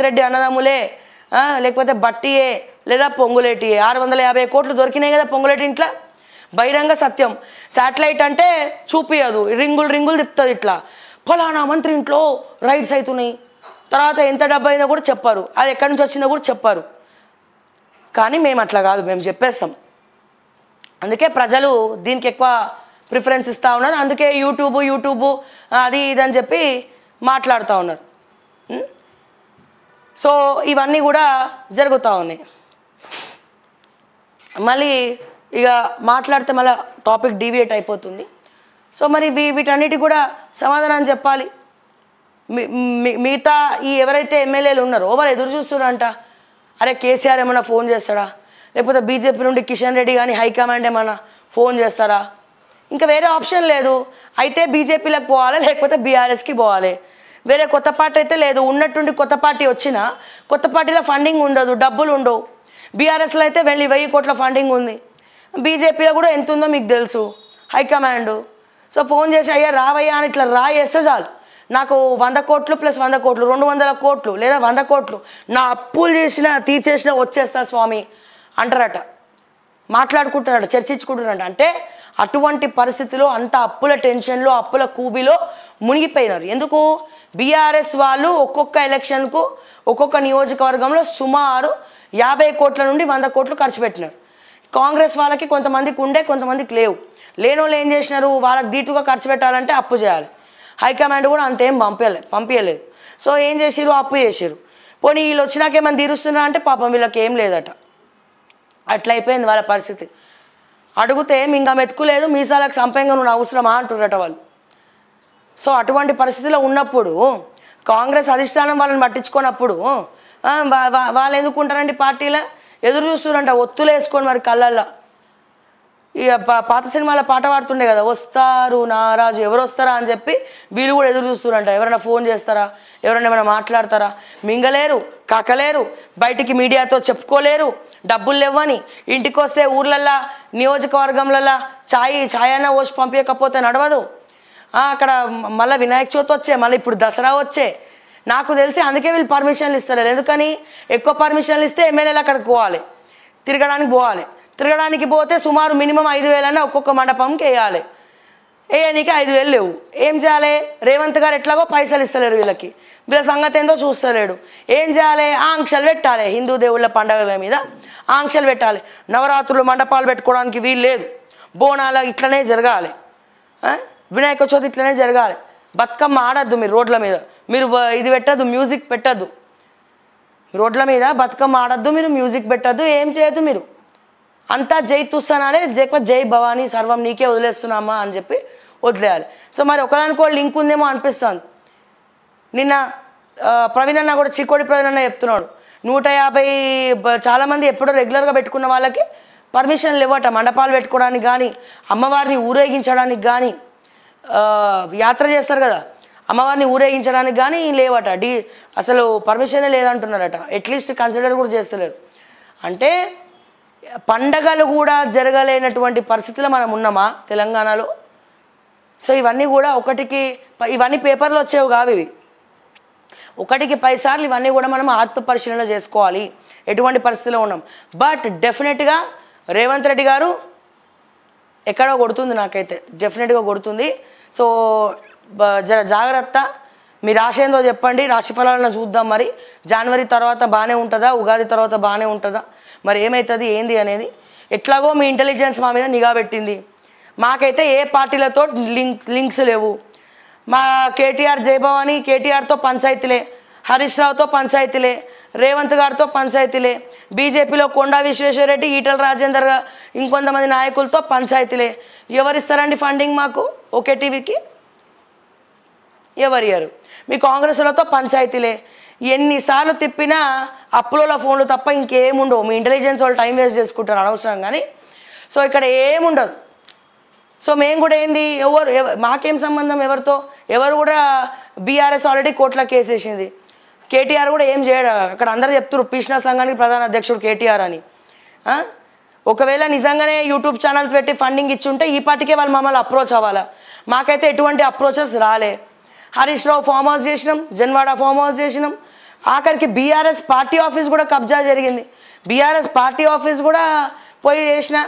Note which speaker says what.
Speaker 1: రేవంత్ రెడ్డి అన్నదమ్ములే లేకపోతే బట్టియే లేదా పొంగులేటియే 650 కోట్లు దొరికినాయి కదా పొంగులేటి ఇంట్లో బహిరంగ సత్యం శాటిలైట్ అంటే చూపియదు రింగులు తిప్పుతుంది ఇట్లా ఫలానా మంత్రి ఇంట్లో రైడ్స్ అవుతున్నాయి తర్వాత ఎంత డబ్బు అయిందో కూడా చెప్పారు అది ఎక్కడి నుంచి వచ్చిందో కూడా చెప్పారు కానీ మేము అట్లా కాదు మేము చెప్పేస్తాం అందుకే ప్రజలు దీనికి ఎక్కువ ప్రిఫరెన్స్ ఇస్తూ ఉన్నారు అందుకే యూట్యూబ్ అది ఇదని చెప్పి మాట్లాడుతూ ఉన్నారు సో ఇవన్నీ కూడా జరుగుతూ ఉన్నాయి మళ్ళీ ఇక మాట్లాడితే మళ్ళీ టాపిక్ డీవియేట్ అయిపోతుంది సో మరి వీటన్నిటికి కూడా సమాధానం చెప్పాలి మిగతా ఈ ఎవరైతే ఎమ్మెల్యేలు ఉన్నారో వాళ్ళు ఎదురు చూస్తున్నారంట అరే కేసీఆర్ ఏమన్నా ఫోన్ చేస్తాడా లేకపోతే బీజేపీ నుండి కిషన్ రెడ్డి కానీ హైకమాండ్ ఏమన్నా ఫోన్ చేస్తారా ఇంకా వేరే ఆప్షన్ లేదు అయితే బీజేపీలకు పోవాలి లేకపోతే బీఆర్ఎస్కి పోవాలి వేరే కొత్త పార్టీ అయితే లేదు ఉన్నట్టుండి కొత్త పార్టీ వచ్చినా కొత్త పార్టీలో ఫండింగ్ ఉండదు డబ్బులు ఉండవు బీఆర్ఎస్లో అయితే 1000 కోట్ల ఫండింగ్ ఉంది బీజేపీలో కూడా ఎంత ఉందో మీకు తెలుసు హైకమాండ్ సో ఫోన్ చేసి అయ్యా రావయ్యా అని ఇట్లా రాయేస్తే చాలు నాకు 100 కోట్లు ప్లస్ 100 కోట్లు 200 కోట్లు లేదా 100 కోట్లు నా అప్పులు చేసిన తీర్చేసిన వచ్చేస్తా స్వామి అంటారట మాట్లాడుకుంటున్నారట చర్చించుకుంటున్నారట అంటే అటువంటి పరిస్థితిలో అంత అప్పుల టెన్షన్లో అప్పుల కూబిలో మునిగిపోయినారు ఎందుకు బీఆర్ఎస్ వాళ్ళు ఒక్కొక్క ఎలక్షన్కు ఒక్కొక్క నియోజకవర్గంలో సుమారు 50 కోట్ల నుండి 100 కోట్లు ఖర్చు పెట్టినారు కాంగ్రెస్ వాళ్ళకి కొంతమందికి ఉండే కొంతమందికి లేనోళ్ళు ఏం చేసినారు వాళ్ళకి దీటుగా ఖర్చు పెట్టాలంటే అప్పు చేయాలి హైకమాండ్ కూడా అంతేం పంపించలేదు సో ఏం చేసిరు అప్పు చేసిరు పోనీ వీళ్ళు వచ్చినాక ఏమైనా తీరుస్తున్నా అంటే పాపం వీళ్ళకి ఏం లేదట అట్లా అయిపోయింది వాళ్ళ పరిస్థితి అడిగితే ఇంకా మెతుకులేదు మీసాలకు సంపంగా నువ్వు అవసరమా అంటున్నట వాళ్ళు సో అటువంటి పరిస్థితిలో ఉన్నప్పుడు కాంగ్రెస్ అధిష్టానం వాళ్ళని పట్టించుకున్నప్పుడు వాళ్ళు ఎందుకుంటారండి పార్టీలో ఎదురు చూస్తున్నారంట ఒత్తులు వేసుకొని మరి కళ్ళల్లో ఇక పాత సినిమాలో పాట పాడుతుండే కదా వస్తారు నారాజు ఎవరు వస్తారా అని చెప్పి వీళ్ళు కూడా ఎదురు చూస్తున్నారంట ఎవరైనా ఫోన్ చేస్తారా ఎవరైనా ఏమైనా మాట్లాడతారా మింగలేరు కాకలేరు బయటికి మీడియాతో చెప్పుకోలేరు డబ్బులు లేవని ఇంటికి వస్తే ఊర్లల్లో నియోజకవర్గంలల్లో ఛాయ్ అన్న పోసి పంపించకపోతే నడవదు అక్కడ మళ్ళీ వినాయక చవితి వచ్చే మళ్ళీ ఇప్పుడు దసరా వచ్చే నాకు తెలిసి అందుకే వీళ్ళు పర్మిషన్లు ఇస్తలేరు ఎందుకని ఎక్కువ పర్మిషన్లు ఇస్తే ఎమ్మెల్యేలు అక్కడికి పోవాలి తిరగడానికి పోతే సుమారు మినిమం 5,000 అన్న ఒక్కొక్క మండపంకి వేయాలి వేయనీకి 5,000 లేవు ఏం చేయాలి రేవంత్ గారు ఎట్లాగో పైసలు ఇస్తలేరు వీళ్ళ సంగతి ఏందో చూస్తలేడు ఏం చేయాలి ఆంక్షలు పెట్టాలి హిందూ దేవుళ్ళ పండుగల మీద ఆంక్షలు పెట్టాలి నవరాత్రులు మండపాలు పెట్టుకోవడానికి వీలు లేదు బోనాలు ఇట్లనే జరగాలి వినాయక చవితి ఇట్లనే జరగాలి బతుకమ్మ ఆడద్దు మీరు రోడ్ల మీద మీరు ఇది పెట్టద్దు మ్యూజిక్ పెట్టద్దు రోడ్ల మీద బతుకమ్మ ఆడద్దు మీరు మ్యూజిక్ పెట్టద్దు ఏం చేయొద్దు మీరు అంతా జై తుస్సనాలే జై భవానీ సర్వం నీకే వదిలేస్తున్నామా అని చెప్పి వదిలేయాలి సో మరి ఒకదానికో లింక్ ఉందేమో అనిపిస్తుంది నిన్న ప్రవీణ్ అన్న కూడా చిక్కోడి ప్రవీణ్ అన్న చెప్తున్నాడు 150 చాలామంది ఎప్పుడో రెగ్యులర్గా పెట్టుకున్న వాళ్ళకి పర్మిషన్లు ఇవ్వట మండపాలు పెట్టుకోవడానికి కానీ అమ్మవారిని ఊరేగించడానికి కానీ యాత్ర చేస్తారు కదా అమ్మవారిని ఊరేగించడానికి కానీ లేవట అసలు పర్మిషనే లేదంటున్నారట అట్లీస్ట్ కన్సిడర్ కూడా చేస్తలేరు అంటే పండగలు కూడా జరగలేనటువంటి పరిస్థితిలో మనం ఉన్నామా తెలంగాణలో సో ఇవన్నీ కూడా ఇవన్నీ పేపర్లో వచ్చేవి కావు ఇవి 1కి 10 సార్లు ఇవన్నీ కూడా మనం ఆత్మ పరిశీలన చేసుకోవాలి ఎటువంటి పరిస్థితిలో ఉన్నాం బట్ డెఫినెట్గా రేవంత్ రెడ్డి గారు ఎక్కడో కొడుతుంది నాకైతే డెఫినెట్గా కొడుతుంది సో జాగ్రత్త మీ రాశి ఏందో చెప్పండి రాశి ఫలాలను చూద్దాం మరి జనవరి తర్వాత బాగానే ఉంటుందా ఉగాది తర్వాత బాగానే ఉంటుందా మరి ఏమవుతుంది ఏంది అనేది ఎట్లాగో మీ ఇంటెలిజెన్స్ మా మీద నిఘా పెట్టింది మాకైతే ఏ పార్టీలతో లింక్స్ లేవు మా కేటీఆర్ జయభవాని కేటీఆర్తో పంచాయతీలే హరీష్ రావుతో పంచాయతీలే రేవంత్ గారితో పంచాయతీలే బీజేపీలో కొండా విశ్వేశ్వరరెడ్డి ఈటల రాజేందర్ ఇంకొంతమంది నాయకులతో పంచాయతీలే ఎవరిస్తారండి ఫండింగ్ మాకు ఓకే టీవీకి ఎవరియ్యరు మీ కాంగ్రెస్లతో పంచాయతీలే ఎన్నిసార్లు తిప్పినా అప్పుల ఫోన్లు తప్ప ఇంకేముండవు మీ ఇంటెలిజెన్స్ వాళ్ళు టైం వేస్ట్ చేసుకుంటారు అనవసరం కానీ సో ఇక్కడ ఏముండదు సో మేము కూడా ఏంది మాకేం సంబంధం ఎవరు కూడా బీఆర్ఎస్ ఆల్రెడీ కోర్టులో కేసు వేసింది కేటీఆర్ కూడా ఏం చేయడు అక్కడ అందరూ చెప్తారు పీష్ణా సంఘానికి ప్రధాన అధ్యక్షుడు కేటీఆర్ అని ఒకవేళ నిజంగానే యూట్యూబ్ ఛానల్స్ పెట్టి ఫండింగ్ ఇచ్చుంటే ఈ పార్టీకే వాళ్ళు మమ్మల్ని అప్రోచ్ అవ్వాలా మాకైతే ఎటువంటి అప్రోచెస్ రాలే హరీష్ రావు ఫామ్ హౌస్ చేసినాం జన్వాడ ఫామ్ హౌస్ చేసినాం ఆఖరికి బీఆర్ఎస్ పార్టీ ఆఫీస్ కూడా కబ్జా జరిగింది. బీఆర్ఎస్ పార్టీ ఆఫీస్ కూడా పోయి చేసిన